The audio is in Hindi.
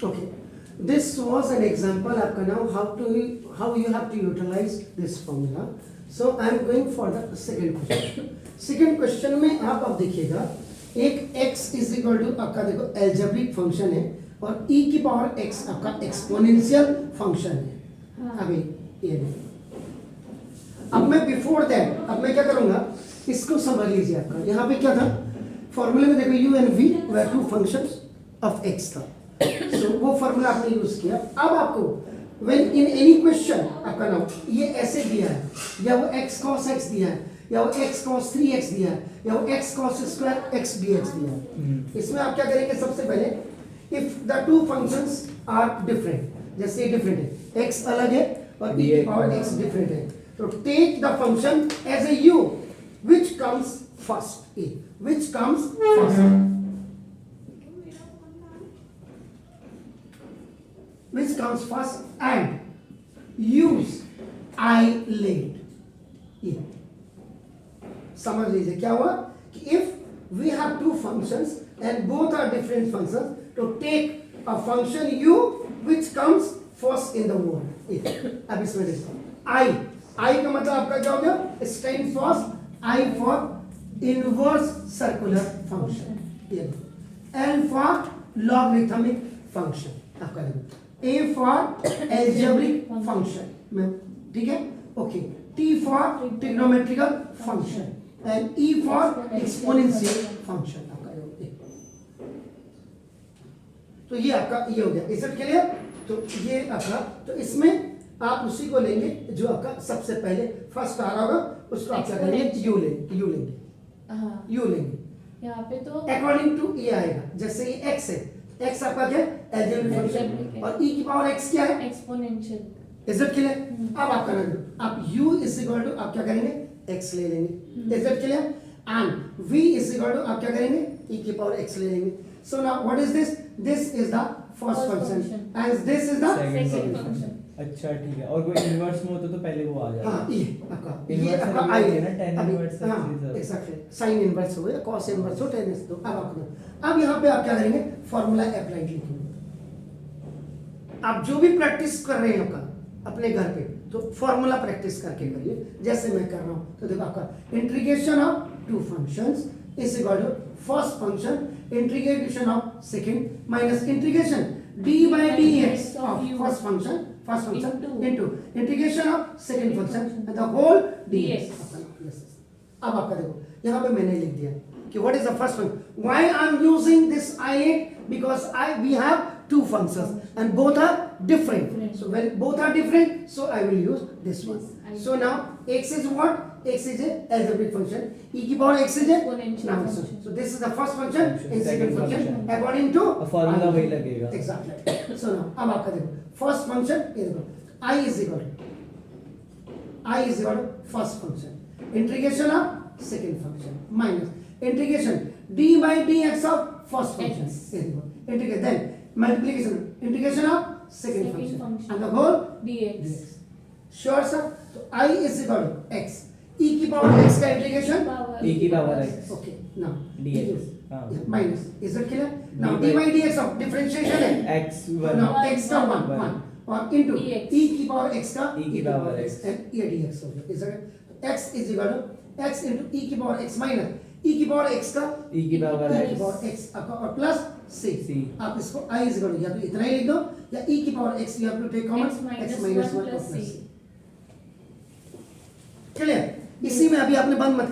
Okay, this was an example. आपका now how you have to utilize this formula. So I am going for the second question. Second question में आप अब देखिएगा एक x is equal to आपका देखो algebraic फंक्शन है और e की पावर x आपका एक्सपोनेंशियल फंक्शन है. अभी ये देखो. अब मैं बिफोर दैट अब मैं क्या करूंगा इसको समझ लीजिए. आपका यहाँ पे क्या था फॉर्मूले में देखो u and v were two functions of x था. So, वो फॉर्मूला आपने यूज किया. अब आपको when in any question आपका नाम ये ऐसे दिया है या वो x cos x दिया है या वो x cos 3x दिया है या वो x cos square x dx दिया है. इसमें आप क्या करेंगे सबसे पहले if the two functions are different, जैसे डिफरेंट है x अलग है और e की पावर x डिफरेंट है तो take the function as a u which comes first. Which comes first. Which comes first and use I laid. ये समझ लीजिए क्या हुआ कि if we have two functions and both are different functions to take a function u which comes first in the word. अब इसमें देखो I का मतलब आपका क्या हो गया stands for I for inverse circular function. ये L for logarithmic function. आपका देखो A for algebraic function. ठीक है okay. T for trigonometrical function and E for exponential function. आपका तो ये आपका ये हो गया. Is it clear. तो ये आपका तो इसमें आप उसी को लेंगे जो आपका सबसे पहले फर्स्ट आ रहा होगा उसको आप क्या करेंगे यू लेंगे यू लेंगे यहाँ पे तो अकॉर्डिंग टू ये आएगा. जैसे ये x है x आपका क्या है algebraic फंक्शन और e की पावर x क्या है एक्सपोनेंशियल. Is it clear. अब आप करेंगे आप u इज इक्वल टू आप क्या करेंगे x ले लेंगे. Is it clear. And v is equal to आप क्या करेंगे e की पावर x ले लेंगे. So now what is this. This is the first function and this is the second function. अच्छा ठीक है. और कोई इन्वर्स में होता तो पहले वो आ जाता. हाँ ये आपका Inverse आई है ना, tan inverse है, हाँ सीधा. एग्जैक्टली साइन इनवर्स हो या कॉस इनवर्स हो tan इनवर्स दो. अब आपको अब यहाँ पे आप क्या करेंगे फॉर्मूला अप्लाई लिखेंगे. आप जो भी प्रैक्टिस कर रहे हैं आपका अपने घर पे तो फॉर्मूला प्रैक्टिस करके करिए जैसे मैं कर रहा हूँ. तो देखो आपका integration of two functions is equal to first function integration of second minus integration d by dx of first function into integration of second function and the whole dx. अब आपका देखो यहाँ पे मैंने लिख दिया कि what is the first one. Why I'm using this I8 because we have two functions and both are different. So when both are different, so I will use this one. So now x is what? X is a algebraic function. E की power x is a Exponential function. So this is the first function and second function according to formula वही लगेगा. exactly. So now अब आपका देखो first function ये देखो I is equal to first function integration of second function minus integration d by dx of first function. ये देखो integrate then multiplication integration of second function and the whole dx. Sure sir. So I is equal to x e की पावर x का इंटीग्रेशन e की power x. okay now dx. हाँ. minus is it clear. Now d by dx of differentiation है x 1 now x का 1 और into dx. e की पावर x का e की पावर x and ये dx हो गया. is it x is equal to x into e की पावर x minus e की पावर x का e की पावर e की x पावर x आपका और प्लस c. आप इसको i is equal to या तो इतना ही लिख दो या e की power x you have to take common x x minus minus 1 1 plus plus c. c. Clear. इसी में अभी आपने बंद मत